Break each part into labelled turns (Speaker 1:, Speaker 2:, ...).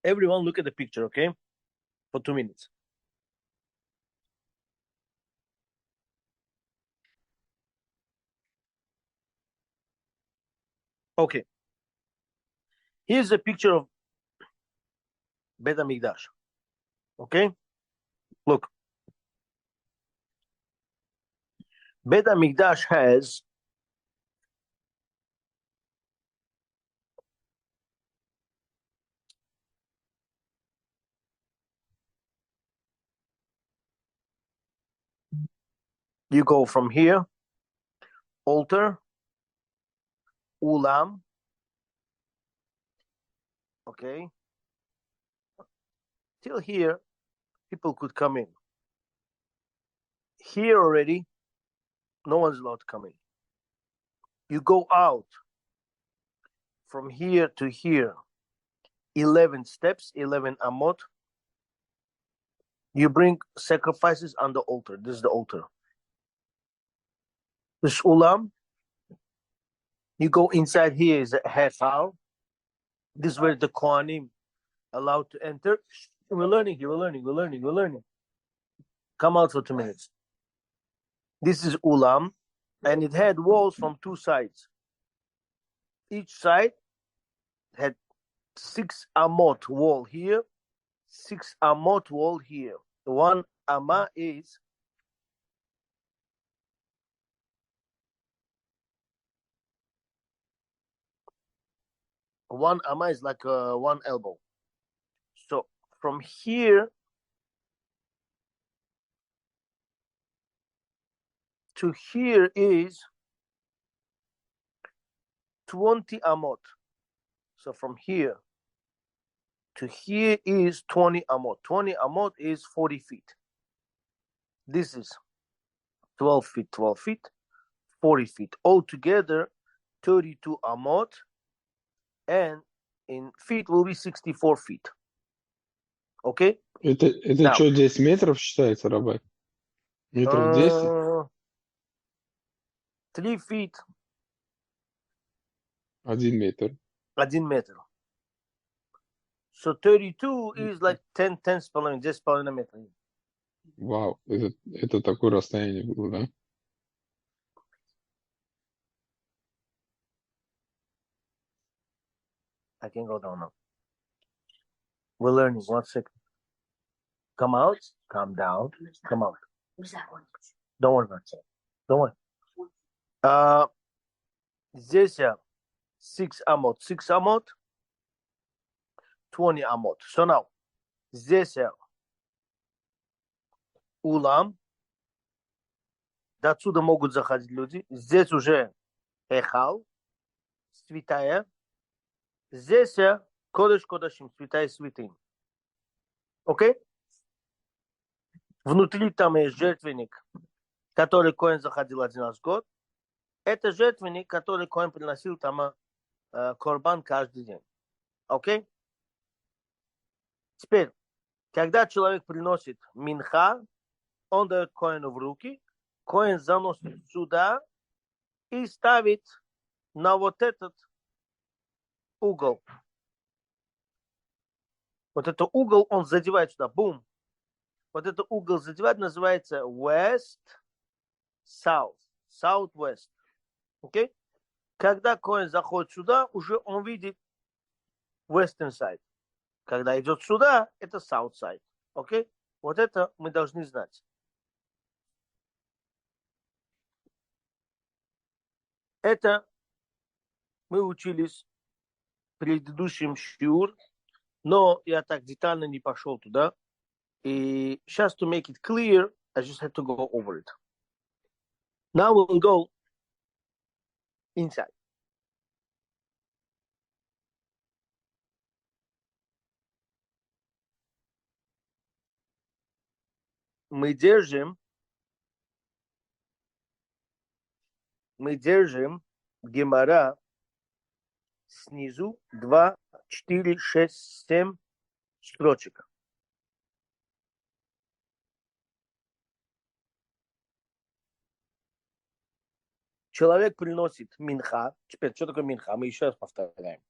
Speaker 1: Everyone look at the picture, okay? For 2 minutes. Okay. Here's a picture of Bet HaMikdash. Okay? Look. Bet HaMikdash has you go from here, altar, ulam, okay? Till here, people could come in. Here already, no one's allowed to come in. You go out from here to here, 11 steps, 11 amot. You bring sacrifices on the altar. This is the altar. This ulam. You go inside here is a hechal. This is where the kohanim allowed to enter. We're learning here. We're learning. Come out for 2 minutes. This is ulam, and it had walls from 2 sides. Each side had 6 amot wall here, 6 amot wall here. 1 amma is 1 amma is like 1 elbow. So from here to here is 20 amot. So from here to here is 20 amot. 20 amot is 40 feet. This is 12 feet, 40 feet. Altogether, 32 amot, and in feet will be 64 feet. Okay?
Speaker 2: Это
Speaker 1: Now,
Speaker 2: что, 10 метров считается, Рабай? Метров 10?
Speaker 1: 3 feet,
Speaker 2: 1 метр.
Speaker 1: 1 meter. So 32 is like 10 с половиной, 10 с половиной метра.
Speaker 2: Вау, это такое расстояние было, да?
Speaker 1: I can go down now. We're learning. 1 second. Come out, come down, come out. Don't worry about it. Don't worry. Здесь 6 amot. 6 amot, 20 amot. So now, здесь улам. До отсюда могут заходить люди. Здесь уже эхал, святая. Здесь кодеш кодашим, святая святынь. Окей? Внутри там есть жертвенник, который Коэн заходил 1 раз в год. Это жертвенник, который Коэн приносил там корбан каждый день. Окей? Теперь, когда человек приносит минха, он дает Коэну в руки, Коэн заносит сюда и ставит на вот этот угол. Вот этот угол он задевает сюда. Бум. Вот этот угол задевать называется west, south, southwest. Окей? Когда Коэн заходит сюда, уже он видит western side. Когда идет сюда, это south side. Окей? Вот это мы должны знать. Это мы учились в предыдущем shiur, но я так детально не пошел туда. И сейчас, to make it clear, I just had to go over it. Now we'll go inside. Мы держим Гемара снизу 2, 4, 6, 7 строчек. Человек приносит минха. Теперь, что такое минха? Мы еще раз повторяем.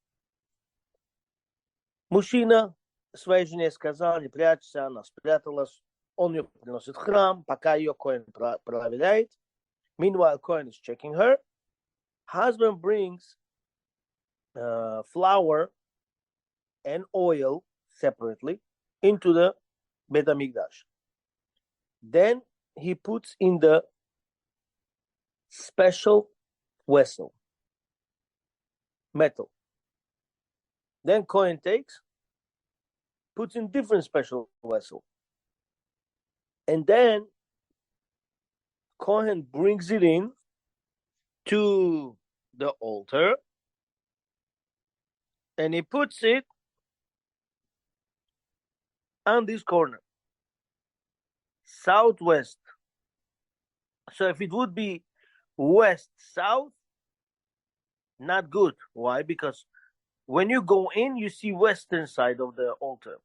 Speaker 1: Мужчина своей жене сказал, не прячься, она спряталась. Он ее приносит в храм, пока ее Коэн проверяет. Meanwhile, Cohen is checking her. Husband brings flour and oil separately into the Bet HaMikdash. Then he puts in the special vessel, metal. Then Cohen takes, puts in different special vessel. And then Cohen brings it in to the altar and he puts it on this corner, southwest. So if it would be west south, not good. Why? Because when you go in, you see western side of the altar.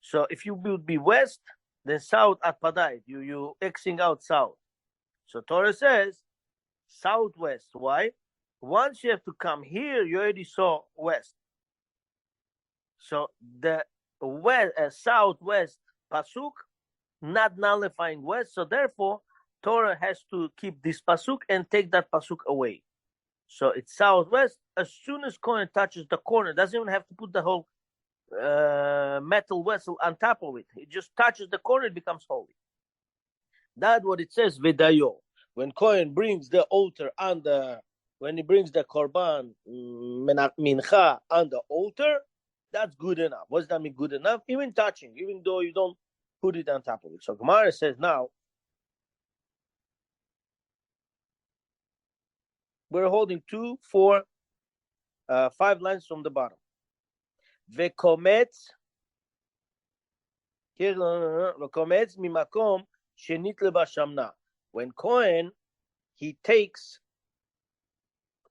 Speaker 1: So if you would be west, then south at Padait, you Xing out south. So Torah says southwest. Why? Once you have to come here, you already saw west. So the west, southwest pasuk not nullifying west. So therefore, Torah has to keep this pasuk and take that pasuk away. So it's southwest. As soon as Cohen touches the corner, doesn't even have to put the whole metal vessel on top of it. It just touches the corner, it becomes holy. That's what it says, Vedayo. When Cohen brings the altar on the, when he brings the korban mincha on the altar, that's good enough. What does that mean, good enough? Even touching, even though you don't put it on top of it. So Gemara says now, we're holding 2, 4, 5 lines from the bottom. Vekometz mimakom shenit lebashamna. When Cohen, he takes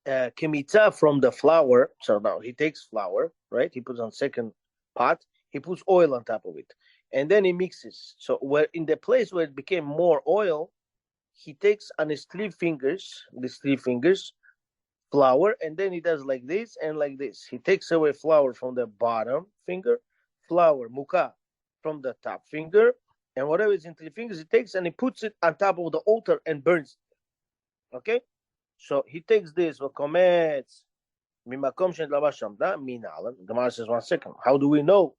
Speaker 1: kemitza from the flour. So now he takes flour, right? He puts on second pot. He puts oil on top of it, and then he mixes. So where in the place where it became more oil, he takes on his 3 fingers, these 3 fingers, flour, and then he does like this and like this. He takes away flour from the bottom finger, flour, muka, from the top finger, and whatever is in 3 fingers, he takes and he puts it on top of the altar and burns it. Okay? So he takes this, v'kometz mimakom shenitla bashamna minalan. The Gemara says, 1 second. How do we know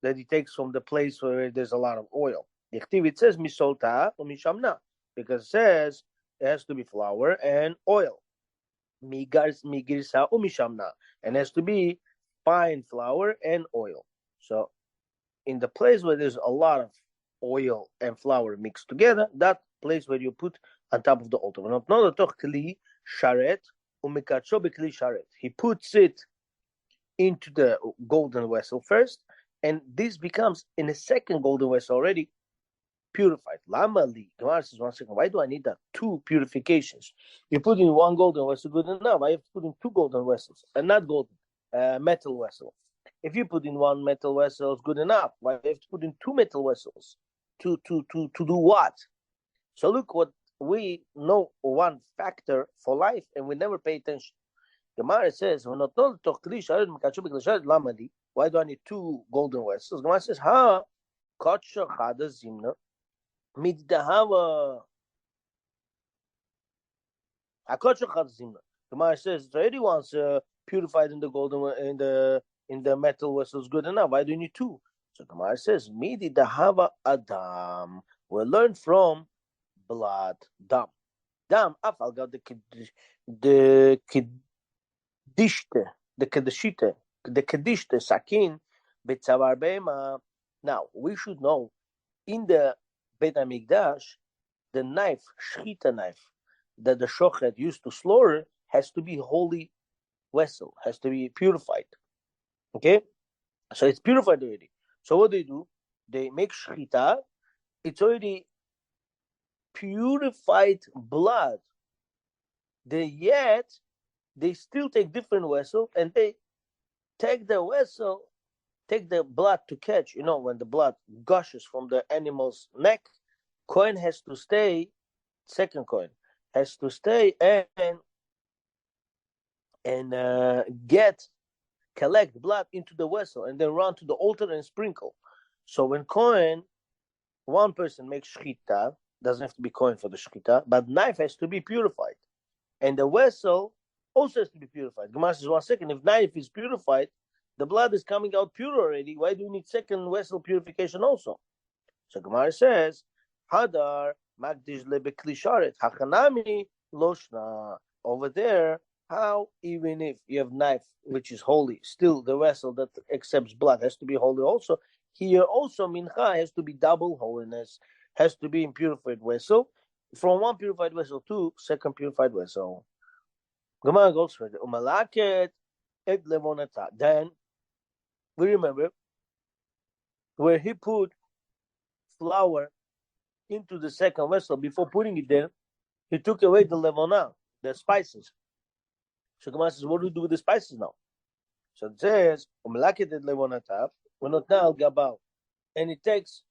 Speaker 1: that he takes from the place where there's a lot of oil? It says misota or mishamna, because it says it has to be flour and oil. Migirsa umishamna, and has to be fine flour and oil. So in the place where there's a lot of oil and flour mixed together, that place where you put on top of the altar. He puts it into the golden vessel first, and this becomes in a second golden vessel already purified. Lamali. Gemara says, 1 second. Why do I need that? 2 purifications. You put in 1 golden vessel, good enough. I have to put in 2 golden vessels, and not golden, metal vessel. If you put in 1 metal vessel, it's good enough. Why do I have to put in 2 metal vessels? To do what? So look, what we know, 1 factor for life, and we never pay attention. Gemara says, why do I need 2 golden vessels? Gemara says, Kotsha Chada Zimna. The Gemara says it's already once purified in the golden in the metal vessels, good enough. Why do you need 2? So Gemara says Midi Dahava Adam. We learn from blood, dam. Dam afal got the kedishte, the kedishite, the kedishte sakin betzavar bema. Now we should know in the Bet HaMikdash, the knife, shchita knife, that the shochet used to slaughter has to be holy vessel, has to be purified. Okay? So it's purified already. So what do? They make shchita, it's already purified blood. They still take different vessel and they take the vessel, take the blood to catch. You know, when the blood gushes from the animal's neck, Coin has to stay, second coin has to stay and get collect blood into the vessel and then run to the altar and sprinkle. So when Kohen, one person makes shchita, doesn't have to be Kohen for the shchita, but knife has to be purified. And the vessel also has to be purified. Gemara says, 1 second, if knife is purified, the blood is coming out pure already. Why do you need second vessel purification also? So Gemara says, Hadar Magdish lebekli sharet hachanami loshna. Over there, how even if you have knife which is holy, still the vessel that accepts blood has to be holy also. Here also mincha has to be double holiness, has to be in purified vessel, from one purified vessel to second purified vessel. Gemara goes further. Umalaket et levonata. Then we remember where he put flour into the second vessel. Before putting it there, he took away the levona, the spices. So Gemara says, what do we do with the spices now? So it says, Umalaket et levonata. We're not now gabal, and it takes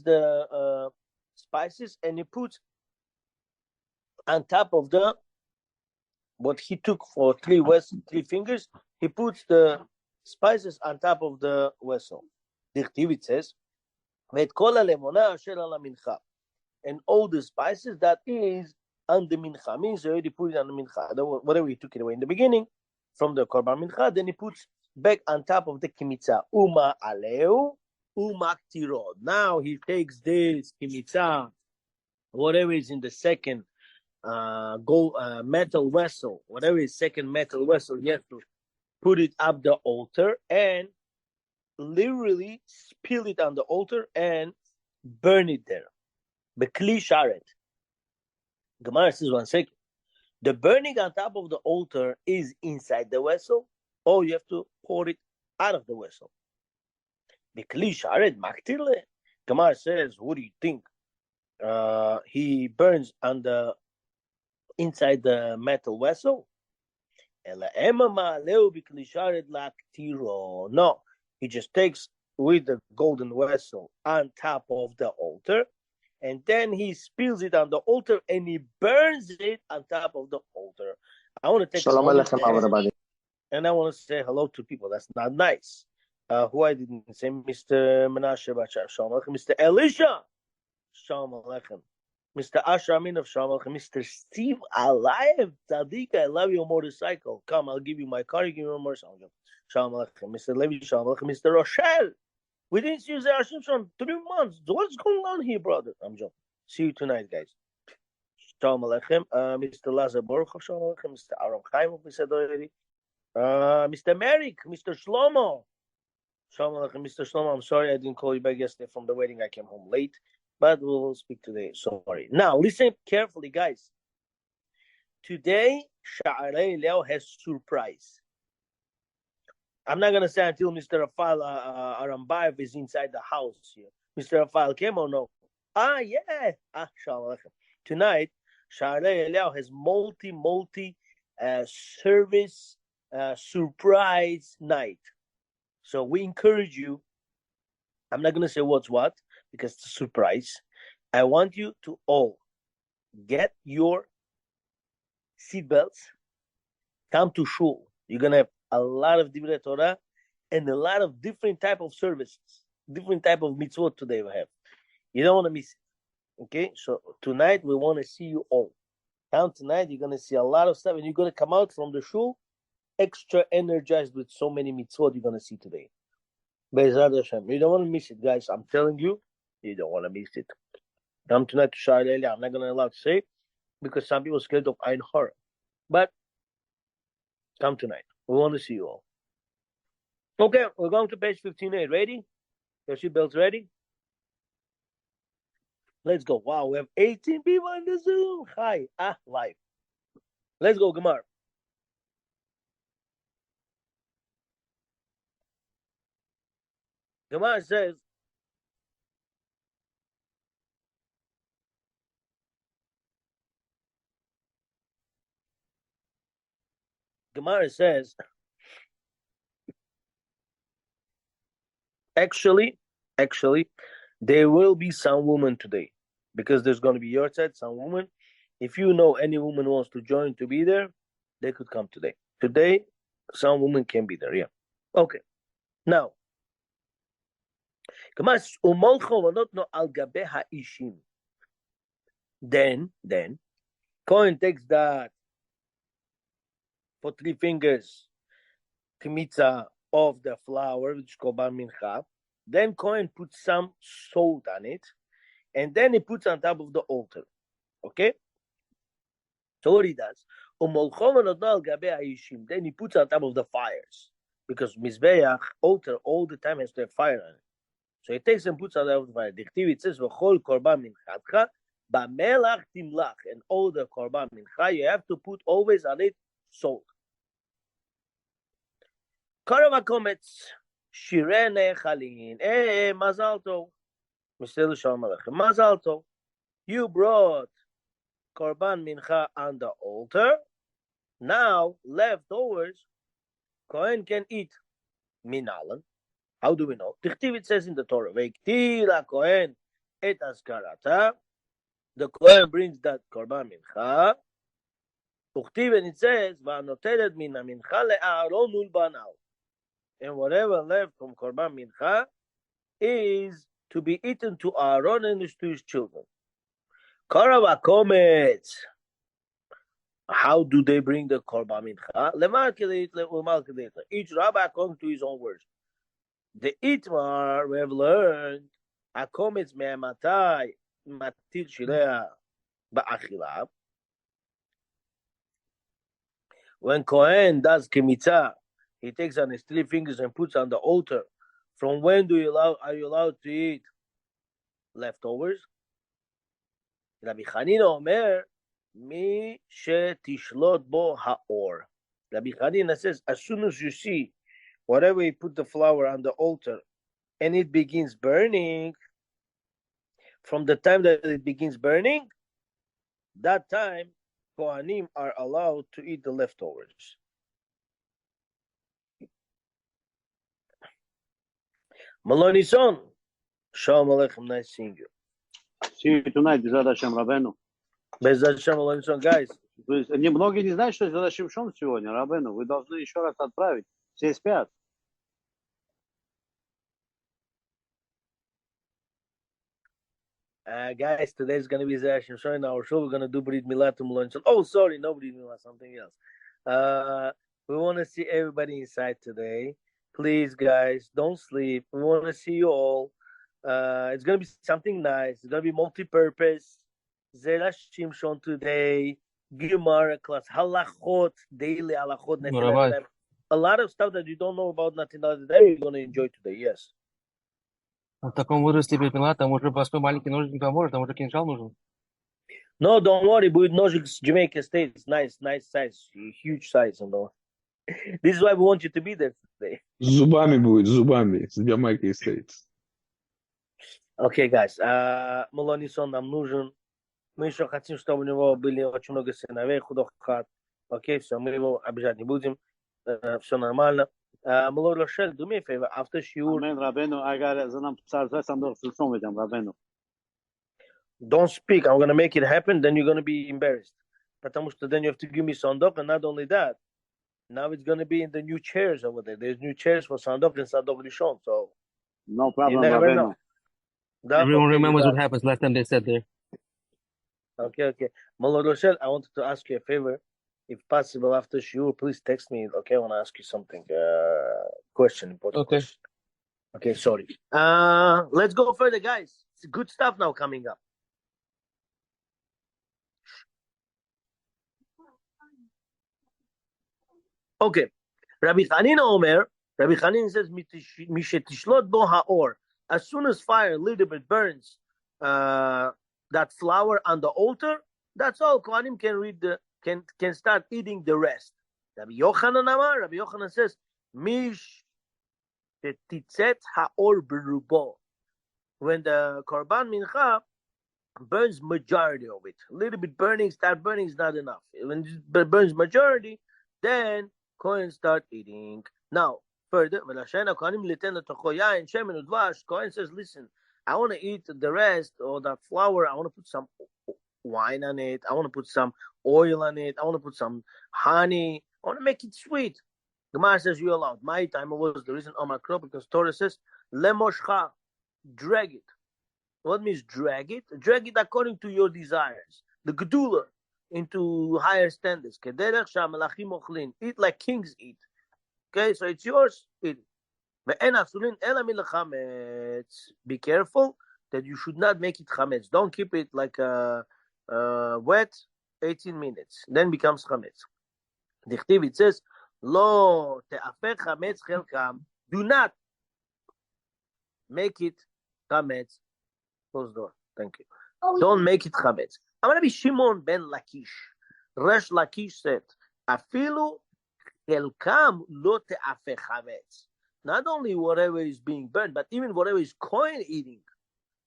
Speaker 1: the spices and it puts on top of the what he took for three fingers. He puts the spices on top of the vessel. The Chtivit says, and all the spices that is on the mincha means he already put it on the mincha. Whatever he took it away in the beginning from the korban mincha, then he puts back on top of the kimitza. Uma aleu, uma ktiro. Now he takes this kimitza, whatever is in the second metal vessel, whatever is second metal vessel, he has to put it up the altar and literally spill it on the altar and burn it there. Bekli sharet. Gemara says 1 second. The burning on top of the altar is inside the vessel, or you have to pour it out of the vessel. Bekli sharet maktirle. Gemara says, what do you think? He burns on the inside the metal vessel. No, he just takes with the golden vessel on top of the altar, and then he spills it on the altar and he burns it on top of the altar. I want to take
Speaker 3: Shalom Aleichem, everybody.
Speaker 1: And I want to say hello to people. That's not nice. Who I didn't say, Mr. Menashe Bachar, Shalom Aleichem. Mr. Elisha, Shalom Aleichem. Mr. Asher Amin of Shalom Aleichem. Mr. Steve Alive, Tzaddik, I love your motorcycle. Come, I'll give you my car, you give me your motorcycle. Shalom Aleichem. Mr. Levi, Shalom Aleichem. Mr. Rochelle, we didn't see you there for 3 months. What's going on here, brother? I'm joking. See you tonight, guys. Shalom Aleichem. Mr. Lazar Baruch, Shalom Aleichem. Mr. Aram Chaim, we said already. Mr. Merrick, Mr. Shlomo. Shalom Aleichem, Mr. Shlomo. I'm sorry I didn't call you back yesterday from the wedding. I came home late, but we'll speak today. Sorry. Now, listen carefully, guys. Today, Sha'arei Leo has surprise. I'm not going to say until Mr. Rafael Arambayev is inside the house here. Mr. Rafael came or no? Yeah. Shalom Aleichem. Tonight, Sha'arei Leo has multi service surprise night. So we encourage you. I'm not going to say what's what because it's a surprise. I want you to all get your seatbelts. Come to shul. You're going to have a lot of Divrei Torah and a lot of different type of services, different type of mitzvot today we have. You don't want to miss it. Okay? So tonight we want to see you all. Come tonight. You're going to see a lot of stuff and you're going to come out from the shul extra energized with so many mitzvot you're going to see today. Be'ezrat Hashem. You don't want to miss it, guys. I'm telling you, you don't want to miss it. Come tonight to Sha'arei. I'm not going to allow to say it because some people are scared of Ein Hara. But come tonight. We want to see you all. Okay, we're going to page 15a. Ready? Your seatbelts ready? Let's go. Wow, we have 18 people on the Zoom. Hi. Live. Let's go, Gemara. Gemara says, actually, there will be some women today because there's going to be your side, some women. If you know any woman wants to join to be there, they could come today. Today, some women can be there. Yeah. Okay. Now, then, Cohen takes that for 3 fingers kmitza of the flour, which is korban mincha. Then Cohen puts some salt on it, and then he puts on top of the altar. Okay? So what he does, then he puts on top of the fires, because mizbeach altar all the time has to have fire on it. So he takes and puts on top of the fire. It says v'chol korban minchatcha b'melach timlach, and all the korban mincha you have to put always on it salt. Karav hakometz shirei nechalin. Hey, mazal tov. Mr. Shalom Aleichem. Mazal tov. You brought korban mincha on the altar. Now, leftovers, Kohen can eat minalan. How do we know? Tichtiv, it says in the Torah, Vektila Kohen et askarata. The Kohen brings that korban mincha. Uchtiv, and it says, Va'anotelet min mincha le'aron ulbanal. And whatever left from korban mincha is to be eaten to Aaron and to his children. Karav hakometz. How do they bring the korban mincha? Each rabbi according to his own words. The Itmar we have learned hakometz me'amatai matil shilea ba'achila. When Kohen does kemitza, he takes on his 3 fingers and puts on the altar. From when are you allowed to eat leftovers? Rabbi Chanina Omer, Mi shetishlot bo haor. Rabbi Chanina says, as soon as you see whatever you put the flour on the altar and it begins burning, from the time that it begins burning, that time Kohanim are allowed to eat the leftovers. Maloni son, Shalom Aleichem, nice seeing you.
Speaker 3: See you tonight, Bezrat Hashem, Rabbeinu.
Speaker 1: Bezrat Hashem, Maloni son, guys.
Speaker 3: То есть, многие не знают, что Безрат Hashem Шом сегодня, Rabbeinu. Вы должны еще раз отправить. Все спят.
Speaker 1: Guys, today's going to be Bezrat Hashem Shom. In our show, we're going to do Brit Milah to Maloni son. Oh, sorry, no Brit Milah, something else. We want to see everybody inside today. Please, guys, don't sleep. We want to see you all. It's going to be something nice. It's going to be multi-purpose. Zera Shimshon today. Gemara class. Halachot. Daily halachot. A lot of stuff that you don't know about nothing other day, you're going to enjoy today. Yes.
Speaker 4: В таком возрасте припила, там уже простой маленький ножик не поможет, там уже кинжал нужен.
Speaker 1: No, don't worry. Будет ножик с Jamaica State. It's nice size. Huge size. This is why we want you to be there today.
Speaker 2: С зубами будет, с зубами, с Jamaica State.
Speaker 1: Okay, guys. Малони сон нам нужен. Мы еще хотим, чтобы у него были очень много сыновей, худохат. Окей, все, мы его обижать не будем. Все нормально. Малой Рошель, do me a favor. After shiur.
Speaker 3: Amen, Rabbeinu. I got it. Rabbeinu.
Speaker 1: Don't speak. I'm going to make it happen. Then you're going to be embarrassed. Потому что then you have to give me sondok, and not only that, now it's going to be in the new chairs over there. There's new chairs for sondok and sondok rishon. So
Speaker 3: no problem, Rabbeinu.
Speaker 4: Everyone remembers what happens last time they sat there.
Speaker 1: Okay. Malor Rochelle, I wanted to ask you a favor. If possible, after shiur, please text me. Okay, I want to ask you something. Question.
Speaker 4: Okay.
Speaker 1: Question. Okay, sorry. Let's go further, guys. It's good stuff now coming up. Okay. Rabbi Chanina Omer. Rabbi Chanina says, "Mishetishlot bo haor." As soon as fire a little bit burns that flour on the altar, that's all. Kohanim can read can start eating the rest. Rabbi Yochanan says, "Mish titzet haor berubo." When the korban mincha burns majority of it, a little bit start burning is not enough. When it burns majority, then Kohen start eating. Now, further, Kohen says, listen, I want to eat the rest or that flour. I want to put some wine on it. I want to put some oil on it. I want to put some honey. I want to make it sweet. Gemara says you're allowed. My time was the reason Omar Kro, because Torah says lemoshcha, drag it. What means drag it? Drag it according to your desires. The gedula into higher standards. Kederech shamelachim ochlin. Eat like kings eat. Okay, so it's yours. Eat it. Be careful that you should not make it chametz. Don't keep it like wet 18 minutes. Then becomes chametz. It says, Lo te'afer chametz chelkam. Do not make it chametz. Close door. Thank you. Don't make it chametz. I'm going to be Shimon ben Lakish. Resh Lakish said, Afilu chelkam lo te'afer chametz. Not only whatever is being burned, but even whatever is coin eating.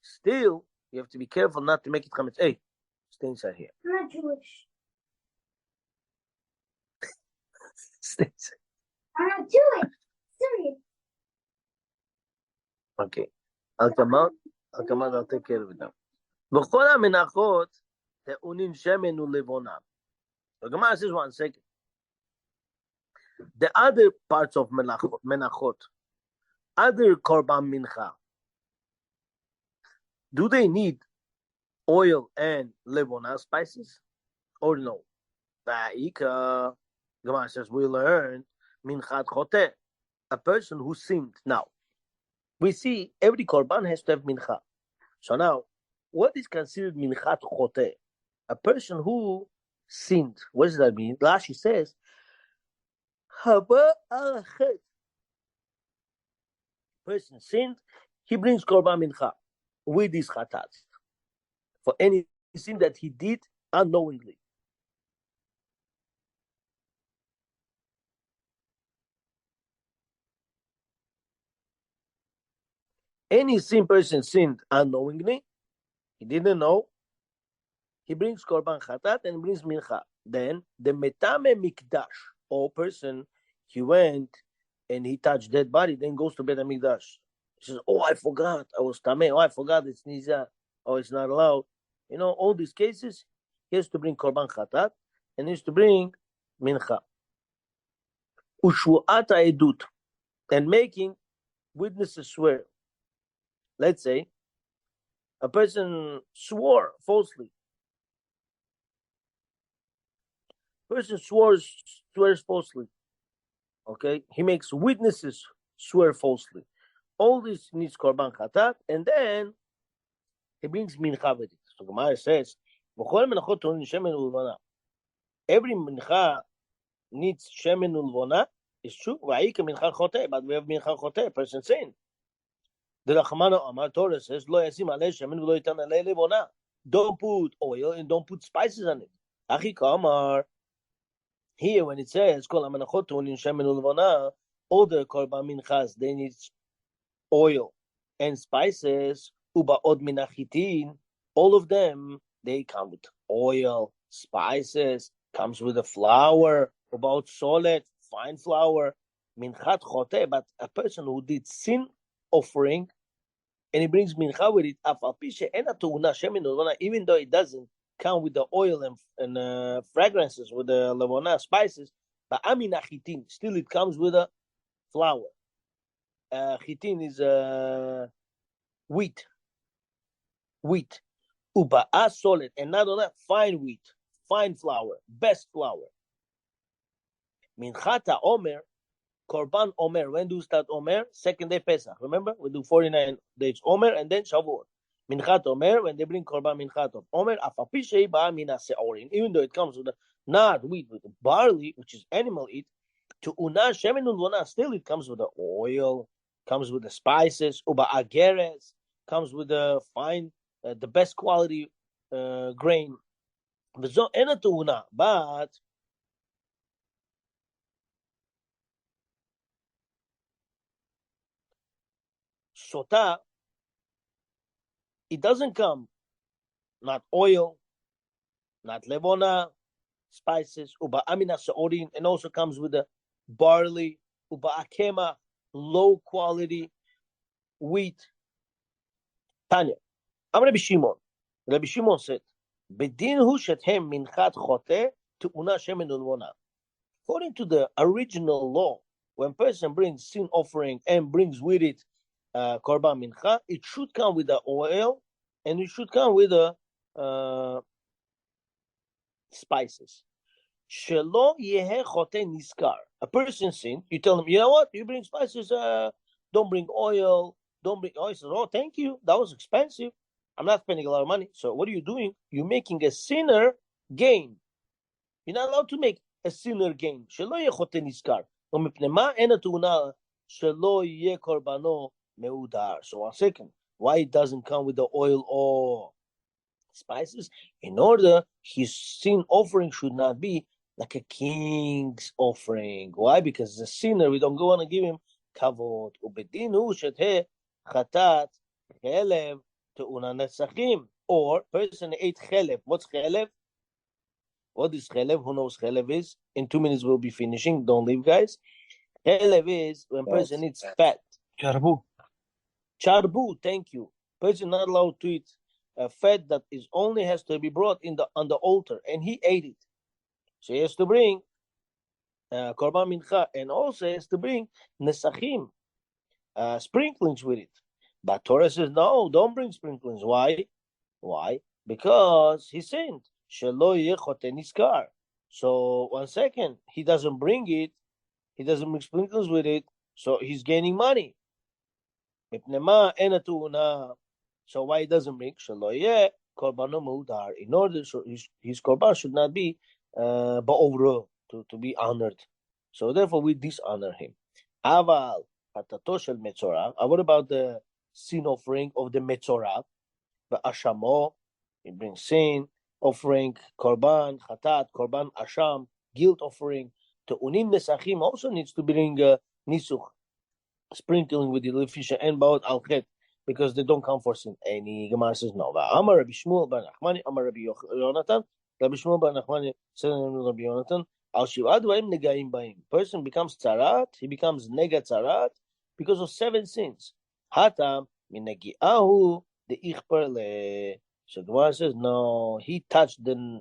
Speaker 1: Still, you have to be careful not to make it chametz. Hey, stay inside here.
Speaker 5: I'm not Jewish.
Speaker 1: Stay inside.
Speaker 5: I'm not Jewish. Serious.
Speaker 1: Okay. I'll come out, I'll take care of it now. בכל המנחות טעונים שמן ולבונה. The Gemara says 1 second. The other parts of menachot, other korban mincha, do they need oil and levona spices or no? Ba'ika, Gemara says we learn minchat chote, a person who sinned. Now, we see every korban has to have mincha. So now, what is considered minchat chote? A person who sinned. What does that mean? Rashi says, Haba al-chet. Person sinned, he brings korban mincha with his chatat for any sin that he did unknowingly. Any sin person sinned unknowingly, he didn't know, he brings korban chatat and brings mincha. Then the metame mikdash, or person, he went and he touched dead body, then goes to Bet HaMikdash. He says, oh, I forgot, I was tameh, oh, I forgot it's niza, oh, it's not allowed. You know, all these cases, he has to bring korban chatat and he has to bring mincha. Ushu'at edut, and making witnesses swear. Let's say a person swore falsely. Person swears falsely. Okay, he makes witnesses swear falsely. All this needs korban chatat, and then he brings mincha with it. So Gemara says, every mincha needs shemen ulvona. It's true. But we have mincha chote, person saying. The Rachmana Amar Torah says, "Lo yasim alei shemen v'lo yitan alei levona." Don't put oil and don't put spices on it. Achi Kamar. Here, when it says "Kol hamenachot to'unin shemen ulvona," all the korban minchas they need oil and spices. Uba od minachitin, all of them they come with oil, spices. Comes with a flour, about solid, fine flour. Minchat chote, but a person who did sin offering. And he brings mincha with it, even though it doesn't come with the oil and fragrances, with the levona spices, but aminachitin, still it comes with a flour. Chitin is wheat. Uba solid, and not only fine wheat, fine flour, best flour. Minchata omer, Korban Omer. When do we start Omer? Second day Pesach. Remember? We do 49 days Omer and then Shavuot. Minchat Omer, when they bring Korban Minchat of Omer, Afapishei Ba Mina Seorin. Even though it comes with not wheat, with barley, which is animal eat, to Una Shemen Ulvona, still it comes with the oil, comes with the spices, Uba Ageres, comes with the fine, the best quality grain. But Sota, it doesn't come, not oil, not levona, spices, uba amina seorin, and also comes with the barley, uba akema, low quality wheat. Tanya, I'm Rabbi Shimon. Rabbi Shimon said, "Bedin hu shethem minchat chote to una shemen ulvona." according to the original law, when person brings sin offering and brings with it korban mincha, it should come with the oil and it should come with the spices. Shelo yehe chote niskar. A person sinned, you tell him, you know what, you bring spices, don't bring oil, don't bring oil. He says, oh, thank you, that was expensive. I'm not spending a lot of money. So what are you doing? You're making a sinner gain. You're not allowed to make a sinner gain. Shelo yehe chote niskar. ומפני מה אין התאונה שלא יהיה קורבנו מהודר. So 1 second, why it doesn't come with the oil or spices? In order his sin offering should not be like a king's offering. Why? Because the sinner, we don't go on and give him kavod. ובדין הוא שתהא חטאת חלב טעונה נסכים. Or person ate chelev. What's chelev? What is chelev? Who knows chelev is? In 2 minutes we'll be finishing. Don't leave, guys. Chelev is when person eats fat.
Speaker 4: Чарбу.
Speaker 1: Charbu, thank you. Person not allowed to eat fat that is only has to be brought on the altar, and he ate it. So he has to bring korban mincha, and also has to bring nesachim, sprinklings with it. But Torah says no, don't bring sprinklings. Why? Why? Because he sinned. Shelo yeh chote niskar. So 1 second, he doesn't bring it. He doesn't bring sprinkles with it. So he's gaining money. So why he doesn't bring? Shelo yeh korbano meudar. In order, so his korban should not be ba'ovro, to be honored. So therefore we dishonor him. Aval hatato shel metzora. What about the sin offering of the metzora? The ashamo, he brings sin offering, korban chatat, korban asham, guilt offering. To unim nesachim also needs to bring nisuch, sprinkling with the little fish and baot al chet, because they don't come for sin. Any Gemara says no. Amar Rabbi Shmuel bar Nachmani, Amar Rabbi Yonatan, Rabbi Shmuel bar Nachmani said Rabbi Yonatan, al shivad v'im negaim b'im. Person becomes tzarat, he becomes nega tzarat because of 7 sins. Hatam min negiahu the ichper le. So Gemara says no, he touched the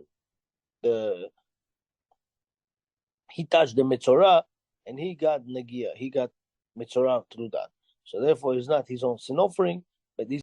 Speaker 1: metzora and he got negia, he got metzora through that. So therefore, it's not his own sin offering.